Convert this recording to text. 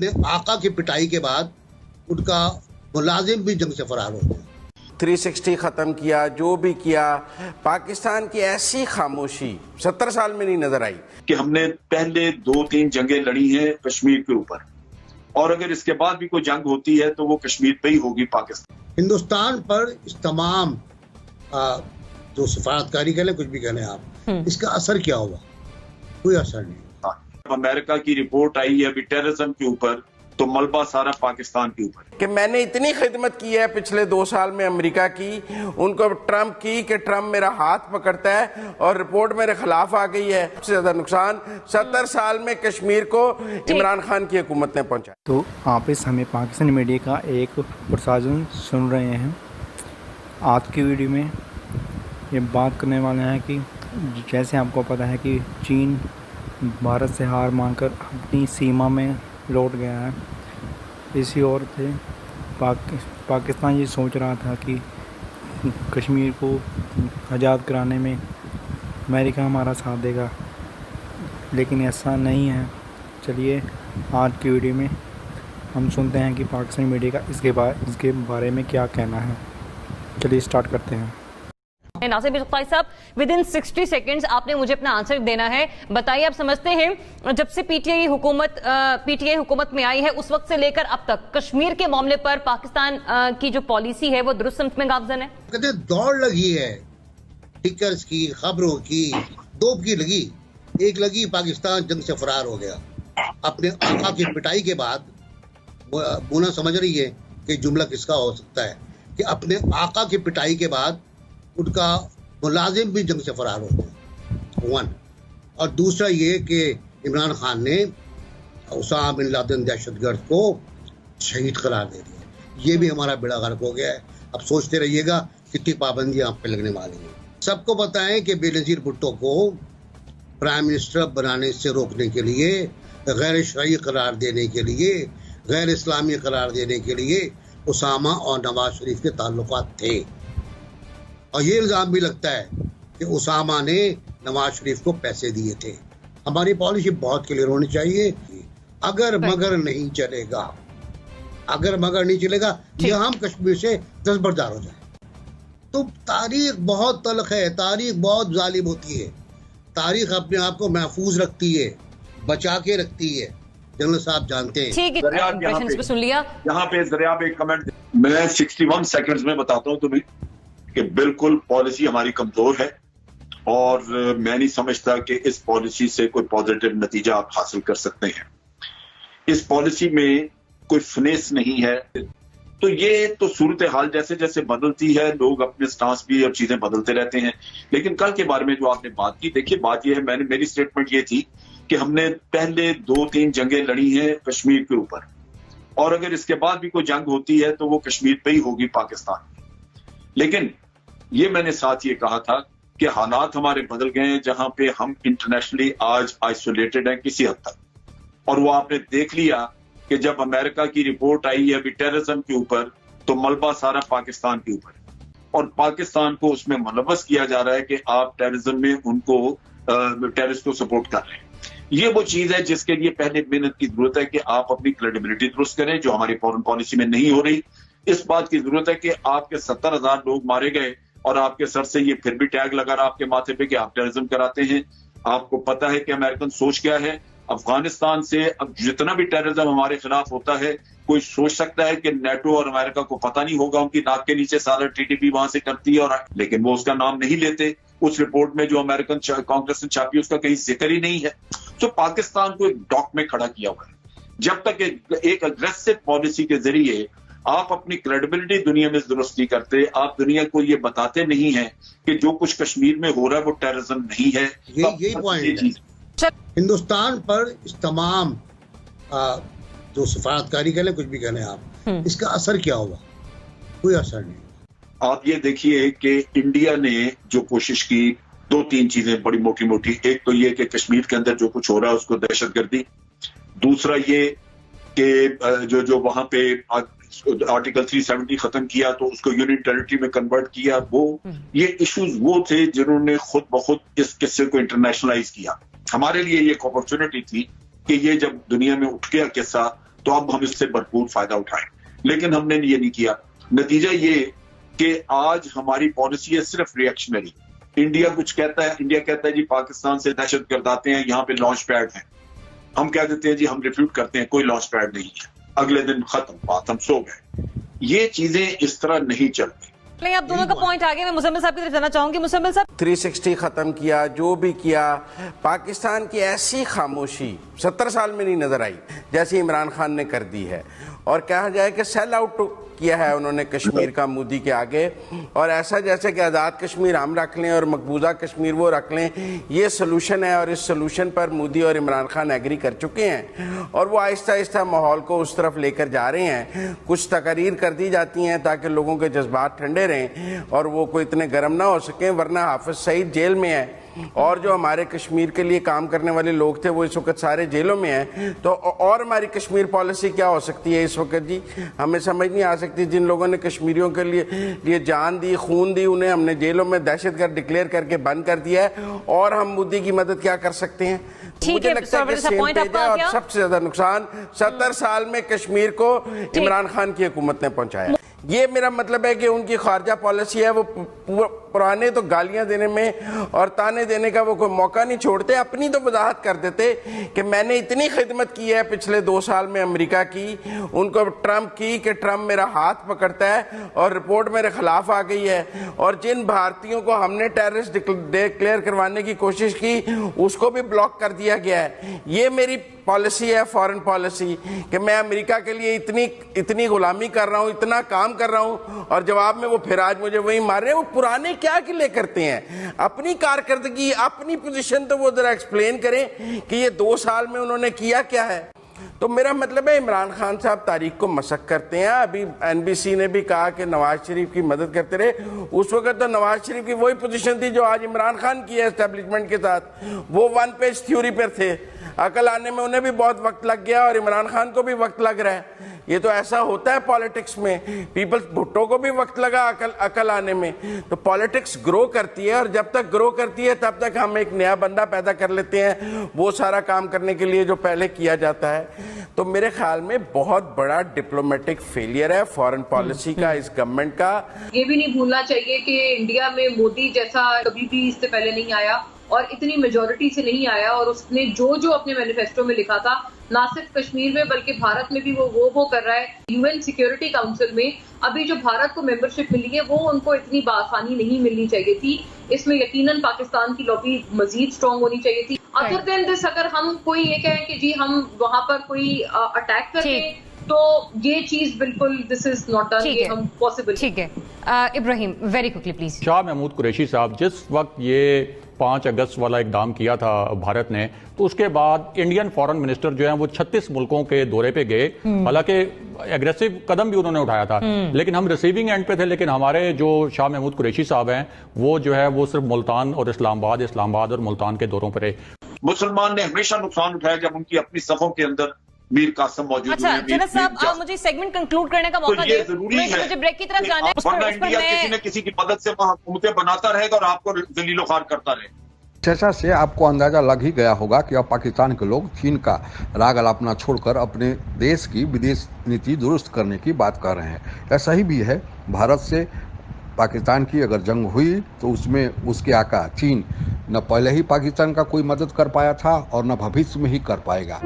अपने आका की पिटाई के बाद उनका मुलाजिम भी जंग से फरार हो गया। 360 ख़त्म किया, जो भी किया, पाकिस्तान की ऐसी खामोशी 70 साल में नहीं नजर आई कि हमने पहले 2-3 जंगें लड़ी हैं कश्मीर के ऊपर, और अगर इसके बाद भी कोई जंग होती है तो वो कश्मीर पे ही होगी, पाकिस्तान। हिंदुस्तान पर इस तमाम जो सिफारतकारी कह लें, कुछ भी कह लें आप, इसका असर क्या हुआ? कोई असर नहीं। अमेरिका की रिपोर्ट आई है अभी टेररिज्म के ऊपर, तो मलबा सारा पाकिस्तान के ऊपर। कि मैंने इतनी खिदमत की है पिछले 2 साल में अमेरिका की, उनको ट्रंप की कि ट्रंप मेरा हाथ पकड़ता है और रिपोर्ट मेरे खिलाफ आ गई है। सबसे ज्यादा नुकसान 70 साल में कश्मीर को इमरान खान की हुकूमत ने पहुंचा। तो आप इस समय पाकिस्तानी मीडिया का एक प्रसारण सुन रहे हैं। आज की वीडियो में ये बात करने वाले हैं कि जैसे आपको पता है कि चीन भारत से हार मानकर अपनी सीमा में लौट गया है, इसी ओर से पाकिस्तान ये सोच रहा था कि कश्मीर को आज़ाद कराने में अमेरिका हमारा साथ देगा, लेकिन ऐसा नहीं है। चलिए आज की वीडियो में हम सुनते हैं कि पाकिस्तानी मीडिया का इसके बारे में क्या कहना है। चलिए स्टार्ट करते हैं। नासिर बिरक़ाई साहब, विदिन 60 सेकेंड्स आपने मुझे अपना आंसर देना है। बताइए, आप समझते हैं जब से पीटीआई हुकूमत में आई है उस वक्त से लेकर अब तक कश्मीर के मामले पर पाकिस्तान की जो पॉलिसी है वो दुरुस्त समत में गामज़न है? कहते दौड़ लगी है, टिकर्स की, खबरों की, 2 की लगी। एक लगी पाकिस्तान जंग से फरार हो गया। अपने आका की पिटाई के बाद बोना समझ रही है कि जुमला किसका हो सकता है कि अपने आका की पिटाई के बाद उनका मुलाजिम भी जंग से फरार हो गया, 1। और दूसरा ये कि इमरान खान ने उसामा बिन लादेन दहशतगर्द को शहीद करार दे दिया। ये भी हमारा बेड़ा गर्क हो गया है। अब सोचते रहिएगा कितनी पाबंदियां आप पे लगने वाली हैं। सबको पता है कि बेनज़ीर भुट्टो को प्राइम मिनिस्टर बनाने से रोकने के लिए, गैर शरई करार देने के लिए, गैर इस्लामी करार देने के लिए उसामा और नवाज शरीफ के ताल्लुकात थे। और ये इल्ज़ाम भी लगता है कि उसामा ने नवाज शरीफ को पैसे दिए थे। हमारी पॉलिसी बहुत क्लियर होनी चाहिए। अगर मगर नहीं चलेगा, या हम कश्मीर से दस्तबरदार हो जाए। तो तारीख बहुत तल्ख है, तारीख बहुत जालिम होती है। तारीख अपने आप को महफूज रखती है, बचा के रखती है। जनरल साहब जानते हैं। ठीक है, सुन लिया। यहाँ पे जरिया पे कमेंट मैं 61 सेकंड्स में बताता हूँ तुम्हें कि बिल्कुल पॉलिसी हमारी कमजोर है, और मैं नहीं समझता कि इस पॉलिसी से कोई पॉजिटिव नतीजा आप हासिल कर सकते हैं। इस पॉलिसी में कोई फिनेस नहीं है। तो ये तो सूरत हाल जैसे जैसे बदलती है, लोग अपने स्टांस भी और चीजें बदलते रहते हैं। लेकिन कल के बारे में जो आपने बात की, देखिए बात यह है, मेरी स्टेटमेंट ये थी कि हमने पहले 2-3 जंगें लड़ी हैं कश्मीर के ऊपर, और अगर इसके बाद भी कोई जंग होती है तो वो कश्मीर पे ही होगी, पाकिस्तान। लेकिन ये मैंने साथ ये कहा था कि हालात हमारे बदल गए हैं, जहां पे हम इंटरनेशनली आज आइसोलेटेड हैं किसी हद तक। और वो आपने देख लिया कि जब अमेरिका की रिपोर्ट आई है अभी टेररिज्म के ऊपर, तो मलबा सारा पाकिस्तान के ऊपर, और पाकिस्तान को उसमें मुलव्वस किया जा रहा है कि आप टेररिज्म में उनको टेररिस्ट को सपोर्ट कर रहे हैं। ये वो चीज है जिसके लिए पहले मेहनत की जरूरत है कि आप अपनी क्रेडिबिलिटी दुरुस्त करें, जो हमारी फॉरेन पॉलिसी में नहीं हो रही। इस बात की जरूरत है कि आपके 70,000 लोग मारे गए और आपके सर से ये फिर भी टैग लगा रहा आपके माथे पे कि आप टेररिज्म कराते हैं। आपको पता है कि अमेरिकन सोच क्या है। अफगानिस्तान से अब जितना भी टेररिज्म हमारे खिलाफ होता है, कोई सोच सकता है कि नेटो और अमेरिका को पता नहीं होगा, उनकी नाक के नीचे सारा टीटीपी वहां से करती है, और लेकिन वो उसका नाम नहीं लेते। उस रिपोर्ट में जो अमेरिकन कांग्रेस ने छापी उसका कहीं जिक्र ही नहीं है। तो पाकिस्तान को एक डॉक में खड़ा किया हुआ है। जब तक एक अग्रेसिव पॉलिसी के जरिए आप अपनी क्रेडिबिलिटी दुनिया में दुरुस्त नहीं करते, आप दुनिया को ये बताते नहीं हैं कि जो कुछ कश्मीर में हो रहा है वो टेररिज्म नहीं है। यही पॉइंट है। हिंदुस्तान पर इस तमाम जो सिफारतकारी कह लें, कुछ भी कह लें आप, इसका असर क्या हुआ? कोई असर नहीं। आप ये देखिए कि इंडिया ने जो कोशिश की, 2-3 चीजें बड़ी मोटी मोटी। एक तो ये कि कश्मीर के अंदर जो कुछ हो रहा है उसको दहशतगर्दी। दूसरा ये कि जो वहां पे आर्टिकल 370 खत्म किया तो उसको यूनियन टेरिटरी में कन्वर्ट किया। वो ये इश्यूज वो थे जिन्होंने खुद ब खुद इस किस्से को इंटरनेशनलाइज किया। हमारे लिए ये एक अपॉर्चुनिटी थी कि ये जब दुनिया में उठ गया किस्सा तो अब हम इससे भरपूर फायदा उठाएं, लेकिन हमने ये नहीं किया। नतीजा ये कि आज हमारी पॉलिसी है सिर्फ रिएक्शनरी। इंडिया कुछ कहता है, इंडिया कहता है जी पाकिस्तान से दहशतगर्द आते हैं, यहाँ पे लॉन्च पैड है। हम कह देते हैं जी हम रिफ्यूट करते हैं, कोई लॉन्च पैड नहीं है, अगले दिन खत्म बात, हम सो गए। ये चीजें इस तरह नहीं चलती। आप दोनों का पॉइंट आगे मैं मुजम्मिल साहब की तरफ जाना चाहूंगी। मुजम्मिल साहब, 360 खत्म किया, जो भी किया, पाकिस्तान की ऐसी खामोशी 70 साल में नहीं नजर आई जैसे इमरान खान ने कर दी है। और कहा जाए कि सेल आउट किया है उन्होंने कश्मीर का मोदी के आगे, और ऐसा जैसे कि आज़ाद कश्मीर हम रख लें और मकबूजा कश्मीर वो रख लें, ये सोल्यूशन है। और इस सोल्यूशन पर मोदी और इमरान खान एग्री कर चुके हैं और वो आहिस्ता आहिस्ता माहौल को उस तरफ लेकर जा रहे हैं। कुछ तकरीर कर दी जाती हैं ताकि लोगों के जज्बात ठंडे रहें और वो कोई इतने गर्म ना हो सकें, वरना हाफिज सईद जेल में है और जो हमारे कश्मीर के लिए काम करने वाले लोग थे वो इस वक्त सारे जेलों में हैं। तो और हमारी कश्मीर पॉलिसी क्या हो सकती है इस वक्त जी, हमें समझ नहीं आ सकती। जिन लोगों ने कश्मीरियों के लिए जान दी, खून दी, उन्हें हमने जेलों में दहशतगर्द डिक्लेयर करके बंद कर दिया है, और हम मोदी की मदद क्या कर सकते हैं? मुझे लगता है कि सेम पेज है, और सबसे ज्यादा नुकसान 70 साल में कश्मीर को इमरान खान की हुकूमत ने पहुंचाया। ये मेरा मतलब है कि उनकी खारजा पॉलिसी है, वो पुराने तो गालियां देने में और ताने देने का वो कोई मौका नहीं छोड़ते, अपनी तो वजाहत कर देते कि मैंने इतनी खिदमत की है पिछले 2 साल में अमेरिका की, उनको ट्रम्प की कि ट्रम्प मेरा हाथ पकड़ता है और रिपोर्ट मेरे खिलाफ आ गई है, और जिन भारतीयों को हमने टेररिस्ट डिक्लेयर करवाने की कोशिश की उसको भी ब्लॉक कर दिया गया है। ये मेरी पॉलिसी है, फॉरेन पॉलिसी, कि मैं अमेरिका के लिए इतनी गुलामी कर रहा हूं, इतना काम कर रहा हूं, और जवाब में वो फिर आज मुझे वही मार रहे हैं। वो पुराने क्या के लिए करते हैं? अपनी कारकर्दगी, अपनी पोजीशन तो वो जरा एक्सप्लेन करें कि ये 2 साल में उन्होंने किया क्या है। तो मेरा मतलब है इमरान खान साहब तारीख को मशक करते हैं। अभी NBC ने भी कहा कि नवाज शरीफ की मदद करते रहे, उस वक्त तो नवाज शरीफ की वही पोजीशन थी जो आज इमरान खान की है एस्टेब्लिशमेंट के साथ। वो 1 पेज थ्योरी पर थे, अकल आने में उन्हें भी बहुत वक्त लग गया और इमरान खान को भी वक्त लग रहा है। ये तो ऐसा होता है पॉलिटिक्स में, पीपल्स भुट्टो को भी वक्त लगा अकल आने में। तो पॉलिटिक्स ग्रो करती है, और जब तक ग्रो करती है तब तक हम एक नया बंदा पैदा कर लेते हैं वो सारा काम करने के लिए जो पहले किया जाता है। तो मेरे ख्याल में बहुत बड़ा डिप्लोमेटिक फेलियर है फॉरेन पॉलिसी का इस गवर्नमेंट का। ये भी नहीं भूलना चाहिए कि इंडिया में मोदी जैसा कभी भी इससे पहले नहीं आया और इतनी मेजोरिटी से नहीं आया, और उसने जो अपने मैनिफेस्टो में लिखा था ना सिर्फ कश्मीर में बल्कि भारत में भी वो कर रहा है। UN सिक्योरिटी काउंसिल में अभी जो भारत को मेंबरशिप मिली है वो उनको इतनी आसानी नहीं मिलनी चाहिए थी। इसमें यकीनन पाकिस्तान की लॉबी मजीद स्ट्रांग होनी चाहिए थी। अदर देन दिस, अगर हम कोई ये कहें कि जी हम वहां पर कोई अटैक करके, तो ये चीज बिल्कुल दिस इज नॉट डन, ये हम पॉसिबल। ठीक है Ibrahim, very quickly please. Shah Mahmood Qureshi sahab, जिस वक्त ये 5 अगस्त वाला इकदाम किया था भारत ने, तो उसके बाद इंडियन फॉरेन मिनिस्टर जो है वो 36 मुल्कों के दौरे पे गए। हालांकि एग्रेसिव कदम भी उन्होंने उठाया था, लेकिन हम रिसीविंग एंड पे थे। लेकिन हमारे जो शाह महमूद कुरैशी साहब हैं वो जो है वो सिर्फ मुल्तान और इस्लामाबाद और मुल्तान के दौरों पर रहे। मुसलमान ने हमेशा नुकसान उठाया जब उनकी अपनी सफों के अंदर मीर कासिम मौजूद अच्छा, जनरल साहब आप मुझे सेगमेंट कंक्लूड करने का मौका दें। जरूरी है, मुझे ब्रेक की तरफ जाना है। वरना इंडिया किसी न किसी की मदद से हुकूमतें बनाता रहेगा और आपको जलीलो खार करता रहेगा। चर्चा से आपको अंदाजा लग ही गया होगा कि अब पाकिस्तान के लोग चीन का राग अलापना छोड़कर अपने देश की विदेश नीति दुरुस्त करने की बात कर रहे हैं। ऐसा ही भी है, भारत से पाकिस्तान की अगर जंग हुई तो उसमें उसके आका चीन न पहले ही पाकिस्तान का कोई मदद कर पाया था और न भविष्य में ही कर पाएगा।